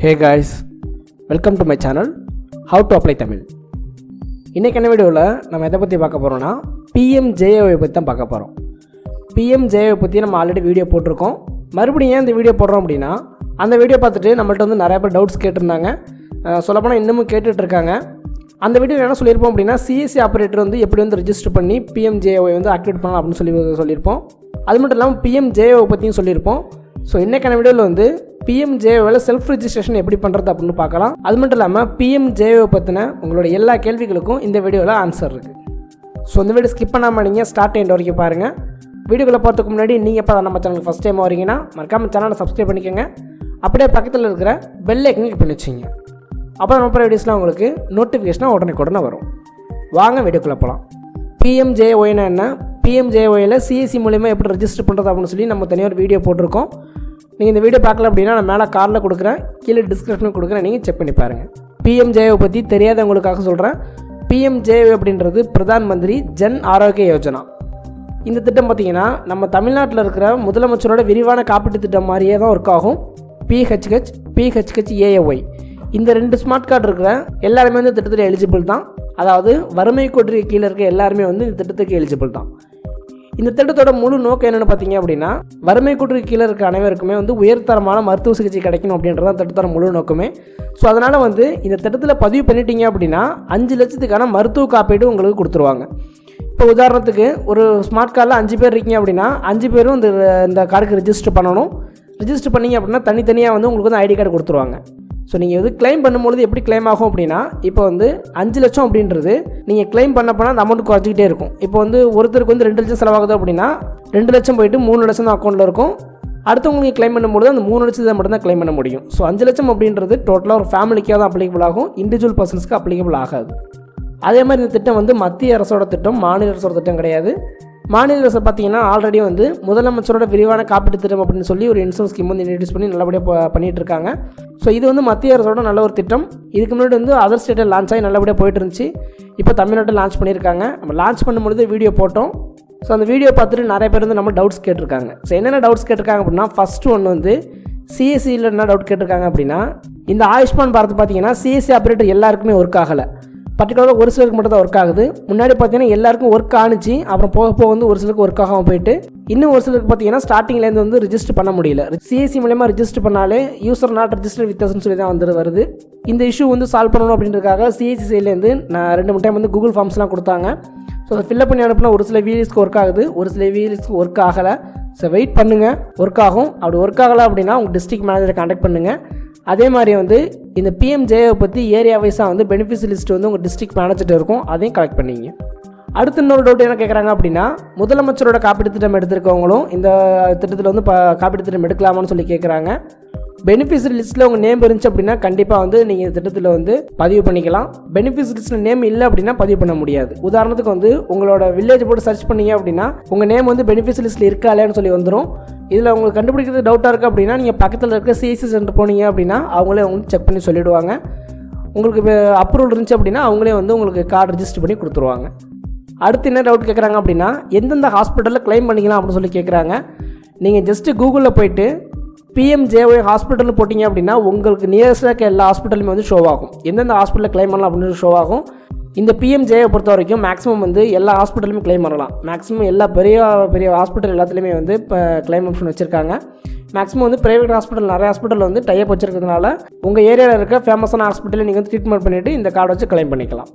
Hey guys, welcome to my channel How to Apply Tamil. இன்னைக்கு வீடியோவில் நம்ம எதை பற்றி பார்க்க போகிறோம்னா PMJAY பற்றி தான் பார்க்க போகிறோம். PMJAY பற்றி நம்ம ஆல்ரெடி வீடியோ போட்டிருக்கோம். மறுபடியும் ஏன் இந்த வீடியோ போடுறோம் அப்படின்னா, அந்த வீடியோ பார்த்துட்டு நம்மள்ட்ட வந்து நிறைய பேர் டவுட்ஸ் கேட்டிருந்தாங்க. சொல்லப்போனால் இன்னமும் கேட்டுட்ருக்காங்க. அந்த வீடியோ என்ன சொல்லியிருப்போம் அப்படின்னா, சிஎஸ்சி ஆப்ரேட்டர் வந்து எப்படி வந்து ரிஜிஸ்டர் பண்ணி PMJAY வந்து ஆக்டிவேட் பண்ணலாம் அப்படின்னு சொல்லியிருப்போம். அது மட்டும் இல்லாமல் PMJAY பற்றியும் சொல்லியிருப்போம். ஸோ இன்றைக்கான வீடியோவில் வந்து PMJAYல செல்ஃப் ரெஜிஸ்ட்ரேஷன் எப்படி பண்ணுறது அப்படின்னு பார்க்கலாம். அது மட்டும் இல்லாமல் PMJAY பற்றின உங்களோட எல்லா கேள்விகளுக்கும் இந்த வீடியோவில் ஆன்சர் இருக்குது. ஸோ இந்த வீடியோ ஸ்கிப் பண்ணாமல் நீங்கள் ஸ்டார்ட் எண்ட் வரைக்கும் பாருங்கள். வீடியோக்குள்ளே போகிறதுக்கு முன்னாடி நீங்கள் எப்போ நம்ம சேனலுக்கு ஃபஸ்ட் டைம் வரீங்கன்னா மறக்காமல் சேனலை சப்ஸ்கிரைப் பண்ணிக்கோங்க. அப்படியே பக்கத்தில் இருக்கிற பெல் ஐக்கன் கிளிக் பண்ணி வச்சுங்க. அப்போ நம்ம போகிற வீடியோஸ்லாம் உங்களுக்கு நோட்டிஃபிகேஷனாக உடனே வரும். வாங்க வீடியோக்குள்ளே போகலாம். PMJAYனா என்ன, PMJAYல சிஎஸ்சி மூலிமா எப்படி ரெஜிஸ்டர் பண்ணுறது அப்படின்னு சொல்லி நம்ம தனியாக ஒரு வீடியோ போட்டிருக்கோம். நீங்கள் இந்த வீடியோ பார்க்கல அப்படின்னா நான் மேலே காரில் கொடுக்குறேன், கீழே டிஸ்கிரிப்ஷனில் கொடுக்குறேன், நீங்கள் செக் பண்ணி பாருங்கள். PMJAY பற்றி தெரியாதவங்களுக்காக சொல்கிறேன். PMJAY அப்படின்றது பிரதான் மந்திரி ஜன் ஆரோக்கிய யோஜனா. இந்த திட்டம் பார்த்திங்கன்னா நம்ம தமிழ்நாட்டில் இருக்கிற முதலமைச்சரோட விரிவான காப்பீட்டு திட்டம் மாதிரியே தான் ஒர்க் ஆகும். PHHAY இந்த 2 ஸ்மார்ட் கார்டு இருக்கிற எல்லாருமே வந்து திட்டத்தில் எலிஜிபிள் தான். அதாவது வறுமை கோட்டிற்கு கீழே இருக்க எல்லாருமே வந்து இந்த திட்டத்துக்கு எலிஜிபிள் தான். இந்த திட்டத்தோட முழு நோக்கம் என்னென்னு பார்த்தீங்க அப்படின்னா, வறுமை கோட்டிற்கு கீழே இருக்க அனைவருக்குமே வந்து உயர்தரமான மருத்துவ சிகிச்சை கிடைக்கணும் அப்படின்றது தான் திட்டத்தோட முழு நோக்கமே. ஸோ அதனால் வந்து இந்த திட்டத்தில் பதிவு பண்ணிட்டீங்க அப்படின்னா 5 லட்சத்துக்கான மருத்துவ காப்பீடு உங்களுக்கு கொடுத்துருவாங்க. இப்போ உதாரணத்துக்கு ஒரு ஸ்மார்ட் கார்டில் 5 பேர் இருக்கீங்க அப்படின்னா 5 பேரும் இந்த கார்டுக்கு ரிஜிஸ்டர் பண்ணணும். ரிஜிஸ்டர் பண்ணிங்க அப்படின்னா தனித்தனியாக வந்து உங்களுக்கு வந்து ஐடி கார்டு கொடுத்துருவாங்க. ஸோ நீங்கள் வந்து கிளைம் பண்ணும்பொழுது எப்படி கிளைம் ஆகும் அப்படின்னா, இப்போ வந்து 5 லட்சம் அப்படின்றது நீங்கள் கிளைம் பண்ண போனால் அந்த அமௌண்ட் குறைச்சிக்கிட்டே இருக்கும். இப்போ வந்து ஒருத்தருக்கு வந்து 2 லட்சம் செலவாகுது அப்படின்னா 2 லட்சம் போயிட்டு 3 லட்சம் தான் அக்கௌண்ட்டில் இருக்கும். அடுத்தவங்களுக்கு கிளைம் பண்ணும்போது அந்த 3 லட்சத்தை மட்டும் தான் கிளைம் பண்ண முடியும். ஸோ 5 லட்சம் அப்படின்றது டோட்டலாக ஒரு ஃபேமிலிக்காக தான் அப்ளிகபிள் ஆகும், இண்டிவிஜுவல் பர்சன்ஸ்க்கு அப்ளிகபிள் ஆகாது. அதே மாதிரி இந்த திட்டம் வந்து மத்திய அரசோட திட்டம், மாநில அரசோட திட்டம் கிடையாது. மாநில அரசு பார்த்தீங்கன்னா ஆல்ரெடி வந்து முதலமைச்சரோட விரிவான காப்பீட்டு திட்டம் அப்படின்னு சொல்லி ஒரு இன்சூரன்ஸ் ஸ்கீம் வந்து இன்ட்ரடியூஸ் பண்ணி நல்லபடியாக பண்ணிகிட்டு இருக்காங்க. ஸோ இது வந்து மத்திய அரசோட நல்ல ஒரு திட்டம். இதுக்கு முன்னாடி வந்து அதர் ஸ்டேட்டில் லான்ச் ஆகி நல்லபடியாக போயிட்டு இருந்துச்சு. இப்போ தமிழ்நாட்டில் லான்ச் பண்ணியிருக்காங்க. நம்ம லான்ச் பண்ணும்பொழுது வீடியோ போட்டோம். ஸோ அந்த வீடியோ பார்த்துட்டு நிறைய பேர் வந்து நம்ம டவுட்ஸ் கேட்டிருக்காங்க. ஸோ என்னென்ன டவுட்ஸ் கேட்டிருக்காங்க அப்படின்னா, ஃபஸ்ட்டு ஒன்று வந்து சிஎஸ்சியில் என்ன டவுட் கேட்டிருக்காங்க அப்படின்னா, இந்த ஆயுஷ்மான் பாரத் பார்த்தீங்கன்னா சிஎஸ்சி ஆப்ரேட்டர் எல்லாருக்குமே ஒர்க் ஆகலை. பர்டிகுலராக ஒரு சிலருக்கு மட்டும் தான் ஒர்க் ஆகுது. முன்னாடி பார்த்தீங்கன்னா எல்லாருக்கும் ஒர்க் ஆணுச்சு, அப்புறம் போக வந்து ஒரு சிலருக்கு ஒர்க் ஆகாமல் போயிட்டு, இன்னும் ஒரு சிலருக்கு பார்த்தீங்கன்னா ஸ்டார்டிங்லேருந்து வந்து ரிஜிஸ்டர் பண்ண முடியல. சிஎஸ்சி மூலமா ரிஜிஸ்டர் பண்ணாலே யூசர் நாட் ரிஜிஸ்டர் வித் அஸ்ன்னு சொல்லி தான் வருது. இந்த இஷ்யூ வந்து சால்வ் பண்ணணும் அப்படின்றதுக்காக சிஎஸ்சி சைட்லேருந்து நான் 2-3 டைம் வந்து கூகுள் ஃபார்ம்ஸ்லாம் கொடுத்தாங்க. ஸோ அதை ஃபில்அப் பண்ணி அனுப்புனா ஒரு சில வீலிஸ்க்கு ஒர்க் ஆகுது, ஒரு சில வீலிஸ்க்கு ஒர்க் ஆகலை. ஸோ வெயிட் பண்ணுங்கள், ஒர்க் ஆகும். அப்படி ஒர்க் ஆகலை அப்படின்னா உங்கள் டிஸ்ட்ரிக்ட் மேனேஜரை கான்டாக்ட் பண்ணுங்கள். அதே மாதிரி வந்து இந்த PMJAY பற்றி ஏரியா வைஸாக வந்து பெனிஃபிட்ஸ் லிஸ்ட் வந்து உங்கள் டிஸ்ட்ரிக்ட் மேனேஜர்கிட்ட இருக்கும், அதையும் கலெக்ட் பண்ணிங்க. அடுத்து இன்னொரு டவுட் என்ன கேட்குறாங்க அப்படின்னா, முதலமைச்சரோட காப்பீட்டு திட்டம் எடுத்திருக்கவங்களும் இந்த திட்டத்தில் வந்து காப்பீட்டு திட்டம் எடுக்கலாமான்னு சொல்லி கேட்குறாங்க. பெனிஃபிட்ஸ் லிஸ்ட்டில் உங்கள் நேம் இருந்துச்சு அப்படின்னா கண்டிப்பாக வந்து நீங்கள் திட்டத்தில் வந்து பதிவு பண்ணிக்கலாம். பெனிஃபிட்ஸ் லிஸ்ட்டில் நேம் இல்லை அப்படின்னா பதிவு பண்ண முடியாது. உதாரணத்துக்கு வந்து உங்களோட வில்லேஜ் போட்டு சர்ச் பண்ணீங்க அப்படின்னா உங்கள் நேம் வந்து பெனிஃபிட்ஸ் லிஸ்ட்டில் இருக்கா இல்லையான்னு சொல்லி வந்துடும். இதில் உங்களுக்கு கண்டுபிடிக்கிறது டவுட்டாக இருக்குது அப்படின்னா நீங்கள் பக்கத்தில் இருக்க சிஎஸ்சி சென்டர் போனீங்க அப்படின்னா அவங்களே உங்களுக்கு செக் பண்ணி சொல்லிவிடுவாங்க. உங்களுக்கு அப்ரூவல் இருந்துச்சு அப்படின்னா அவங்களே வந்து உங்களுக்கு கார்டு ரிஜிஸ்டர் பண்ணி கொடுத்துருவாங்க. அடுத்து என்ன டவுட் கேட்குறாங்க அப்படின்னா, எந்தெந்த ஹாஸ்பிட்டலில் கிளைம் பண்ணிக்கலாம் அப்படின்னு சொல்லி கேட்குறாங்க. நீங்கள் ஜஸ்ட்டு கூகுளில் போய்ட்டு PMJAY ஹாஸ்பிட்டல்னு போட்டிங்க அப்படின்னா உங்களுக்கு நியரஸ்டாக இருக்க எல்லா ஹாஸ்பிட்டலுமே வந்து ஷோ ஆகும். எந்தெந்த ஹாஸ்பிட்டலில் கிளைம் பண்ணலாம் அப்படின்னு ஷோ ஆகும். இந்த PMJAY பொறுத்த வரைக்கும் மேக்ஸிமம் வந்து எல்லா ஹாஸ்பிட்டலுமே கிளைம் பண்ணலாம். மேக்ஸிமம் எல்லா பெரிய ஹாஸ்பிட்டல் எல்லாத்துலேயுமே வந்து இப்போ கிளைம் ஆப்ஷன் வச்சுருக்காங்க. மேக்ஸிமம் வந்து ப்ரைவேட் ஹாஸ்பிட்டல் நிறைய ஹாஸ்பிட்டல் வந்து டைப் வச்சுருக்கிறதுனால உங்கள் ஏரியாவில் இருக்க ஃபேமஸான ஹாஸ்பிட்டலில் நீங்கள் வந்து ட்ரீட்மெண்ட் பண்ணிவிட்டு இந்த கார்டு வச்சு கிளைம் பண்ணிக்கலாம்.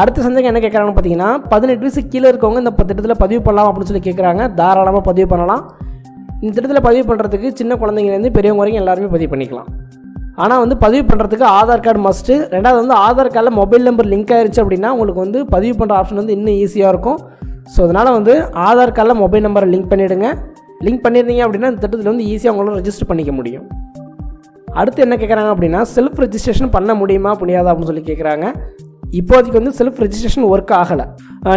அடுத்த சந்தேகம் என்ன கேட்குறாங்கன்னு பார்த்தீங்கன்னா, 18 வயசுக்கு கீழே இருக்கவங்க இந்த திட்டத்தில் பதிவு பண்ணலாம் அப்படின்னு சொல்லி கேட்குறாங்க. தாராளமாக பதிவு பண்ணலாம். இந்த திட்டத்தில் பதிவு பண்ணுறதுக்கு சின்ன குழந்தைங்கலேருந்து பெரியவங்க வரைக்கும் எல்லாருமே பதிவு பண்ணிக்கலாம். ஆனால் வந்து பதிவு பண்ணுறதுக்கு ஆதார் கார்டு மஸ்ட்டு. ரெண்டாவது வந்து ஆதார் கார்டில் மொபைல் நம்பர் லிங்க் ஆயிருச்சு அப்படின்னா உங்களுக்கு வந்து பதிவு பண்ணுற ஆப்ஷன் வந்து இன்னும் ஈஸியாக இருக்கும். ஸோ அதனால் வந்து ஆதார் கார்டில் மொபைல் நம்பரை லிங்க் பண்ணிவிடுங்க. லிங்க் பண்ணியிருந்தீங்க அப்படின்னா இந்த திட்டத்தில் வந்து ஈஸியாக உங்களால் ரெஜிஸ்டர் பண்ணிக்க முடியும். அடுத்து என்ன கேட்குறாங்க அப்படின்னா, செல்ஃப் ரெஜிஸ்ட்ரேஷன் பண்ண முடியுமா முடியாதா அப்படின்னு சொல்லி கேட்குறாங்க. இப்போதைக்கு வந்து செல்ஃப் ரெஜிஸ்ட்ரேஷன் ஒர்க் ஆகலை.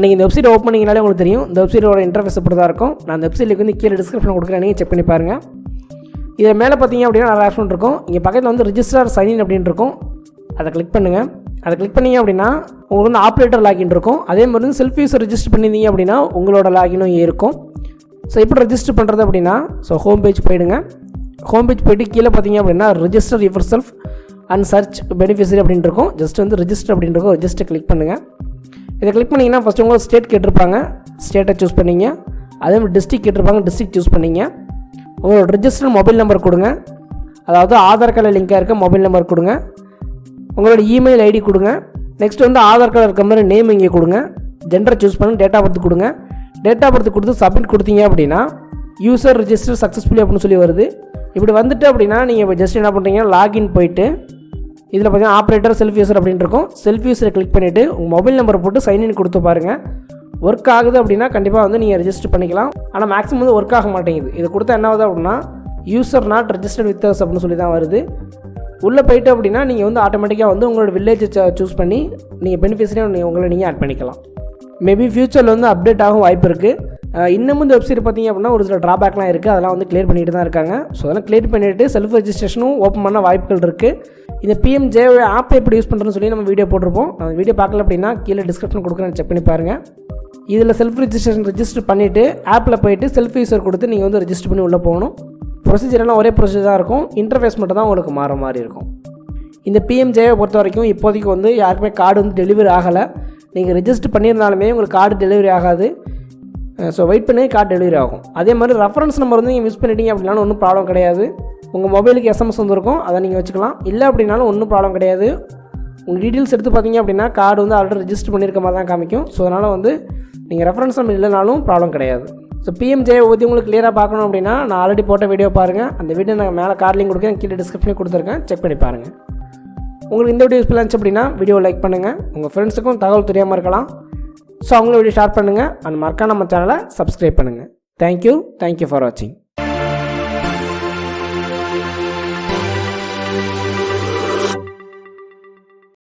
நீங்கள் இந்த வெப்சைட் ஓப்பன் பண்ணிங்கனாலே உங்களுக்கு தெரியும். இந்த வெப்சைட்டோட இன்டர்ஃபேஸ் அப்படி தான் இருக்கும். நான் அந்த வெப்சைட்டுக்கு வந்து கீழே டிஸ்கிரிப்ஷன் கொடுக்குறேன், நீங்கள் செக் பண்ணி பாருங்கள். இதில் மேலே பார்த்தீங்க அப்படின்னா நிறைய ஆப்ஷன் இருக்கும். இங்கே பக்கத்தில் வந்து ரிஜிஸ்டர் சைன்இன் அப்படின்னு இருக்கும், அதை கிளிக் பண்ணுங்கள். அதை கிளிக் பண்ணிங்க அப்படின்னா உங்களுக்கு வந்து ஆப்ரேட்டர் லாகின் இருக்கும். அதே மாதிரி வந்து செல்ஃப் யூஸர் ரெஜிஸ்டர் பண்ணியிருந்தீங்க அப்படின்னா உங்களோட லாகினும் இருக்கும். ஸோ எப்படி ரெஜிஸ்டர் பண்ணுறது அப்படின்னா, ஸோ ஹோம் பேஜ் போயிடுங்க. ஹோம் பேஜ் போய்ட்டு கீழே பார்த்தீங்க அப்படின்னா register yourself and search beneficiary அப்படின்ட்டு இருக்கும். ஜஸ்ட் வந்து ரெஜிஸ்டர் அப்படின்ட்டு இருக்கும். ரெஜிஸ்டர் கிளிக் பண்ணுங்கள். இதை கிளிக் பண்ணிங்கன்னா ஃபஸ்ட்டு உங்களுக்கு ஸ்டேட் கேட்டிருப்பாங்க, ஸ்டேட்டை சூஸ் பண்ணிங்க. அதே மாதிரி டிஸ்ட்ரிக்ட் கேட்டிருப்பாங்க, டிஸ்ட்ரிக்ட் சூஸ் பண்ணிங்க. உங்களோட ரெஜிஸ்டர் மொபைல் நம்பர் கொடுங்க, அதாவது ஆதார் கார்டில் லிங்காக இருக்க மொபைல் நம்பர் கொடுங்க. உங்களோட இமெயில் ஐடி கொடுங்க. நெக்ஸ்ட் வந்து ஆதார் கார்டு இருக்க மாதிரி நேம் இங்கே கொடுங்க. ஜெண்டரை சூஸ் பண்ணி டேட் ஆஃப் பர்த் கொடுங்க. டேட் ஆஃப் பர்த் கொடுத்து சப்மிட் கொடுத்தீங்க அப்படின்னா யூசர் ரெஜிஸ்டர் சக்ஸஸ்ஃபுல்லி அப்படின்னு சொல்லி வருது. இப்படி வந்துட்டு அப்படின்னா நீங்கள் இப்போ ஜஸ்ட் என்ன பண்ணுறீங்க, லாகின் போயிட்டு இதில் பார்த்தீங்கன்னா ஆப்ரேட்டர் செல்ஃப் யூசர் அப்படின்னு இருக்கும். செல்ஃப் யூசரை கிளிக் பண்ணிவிட்டு உங்கள் மொபைல் நம்பரை போட்டு சைன்இன் கொடுத்து பாருங்கள். ஒர்க் ஆகுது அப்படின்னா கண்டிப்பாக வந்து நீங்கள் ரெஜிஸ்டர் பண்ணிக்கலாம். ஆனால் மேக்ஸிமம் வந்து ஒர்க் ஆக மாட்டேங்குது. இது கொடுத்தா என்ன ஆகுது அப்படின்னா user not registered with us அப்படின்னு சொல்லி தான் வருது. உள்ளே போயிட்டு அப்படின்னா நீங்கள் வந்து ஆட்டோமேட்டிக்காக வந்து உங்களோட வில்லேஜை சூஸ் பண்ணி நீங்கள் பெனிஃபிஷரியாக உங்களை நீங்கள் ஆட் பண்ணிக்கலாம். மேபி ஃப்யூச்சரில் வந்து அப்டேட் ஆகும் வாய்ப்பு இருக்குது. இன்னமும் இந்த வெப்சைட் பார்த்திங்க அப்படின்னா ஒரு சில ட்ராபேக்லாம் இருக்குது. அதெல்லாம் வந்து கிளியர் பண்ணிட்டு தான் இருக்காங்க. ஸோ அதெல்லாம் கிளியர் பண்ணிவிட்டு செல்ஃப் ரெஜிஸ்ட்ரேஷனும் ஓப்பன் பண்ண வாய்ப்புகள் இருக்குது. இந்த PMJAY ஆப்பை எப்படி யூஸ் பண்ணுறதுன்னு சொல்லி நம்ம வீடியோ போட்டிருப்போம். அந்த வீடியோ பார்க்கல அப்படின்னா கீழே டிஸ்கிரிப்ஷன் கொடுக்குறேன், செக் பண்ணி பாருங்கள். இதில் செல்ஃப் ரெஜிஸ்டர் பண்ணிவிட்டு ஆப்பில் போய்ட்டு செல்ஃப் யூசர் கொடுத்து நீங்கள் வந்து ரெஜிஸ்டர் பண்ணி உள்ளே போகணும். ப்ரொசீஜர்லாம் ஒரே ப்ரொசீஜர் தான் இருக்கும். இன்டர்ஃபேஸ் மட்டும் தான் உங்களுக்கு மாற மாதிரி இருக்கும். இந்த PMJAY பொறுத்த வரைக்கும் இப்போதைக்கு வந்து யாருக்குமே கார்டு வந்து டெலிவரி ஆகலை. நீங்கள் ரெஜிஸ்டர் பண்ணியிருந்தாலுமே உங்களுக்கு கார்டு டெலிவரி ஆகாது. ஸோ வெயிட் பண்ணி கார்டு டெலிவரி ஆகும். அதே மாதிரி ரெஃபரன்ஸ் நம்பர் வந்து நீங்கள் மிஸ் பண்ணிட்டீங்க அப்படின்னாலும் ஒன்றும் ப்ராப்ளம் கிடையாது. உங்கள் மொபைலுக்கு SMS வந்துருக்கும், அதை நீங்கள் வச்சுக்கலாம். இல்லை அப்படின்னாலும் ஒன்றும் ப்ராப்ளம் கிடையாது. உங்கள் டீட்டெயில்ஸ் எடுத்து பார்த்தீங்க அப்படின்னா கார்டு வந்து ஆல்ரெடி ரெஜிஸ்டர் பண்ணியிருக்க மாதிரி தான் காமிக்கும். ஸோ அதனால் வந்து நீங்கள் ரெஃபரன்ஸ் நம்பர் இல்லைனாலும் ப்ராப்ளம் கிடையாது. ஸோ PMJAY பற்றி உங்களுக்கு கிளியராக பார்க்கணும் அப்படின்னா நான் ஆல்ரெடி போட்ட வீடியோ பாருங்கள். அந்த வீடியோ நான் மேலே கார்டு லிங்க் கொடுக்கேன், கீழே டிஸ்கிரிப்ஷனில் கொடுத்துருக்கேன், செக் பண்ணி பாருங்கள். உங்களுக்கு இந்த வீடியோ யூஸ்ஃபுல்லாக இருந்துச்சு அப்படின்னா வீடியோ லைக் பண்ணுங்கள். உங்கள் ஃப்ரெண்ட்ஸுக்கும் தகவல் தெரியாமல் இருக்கலாம். ஸோ அவங்களும் வீடியோ ஷேர் பண்ணுங்கள். அண்ட் மறக்காம நம்ம சேனலை சப்ஸ்கிரைப் பண்ணுங்கள். தேங்க்யூ ஃபார் வாட்சிங்.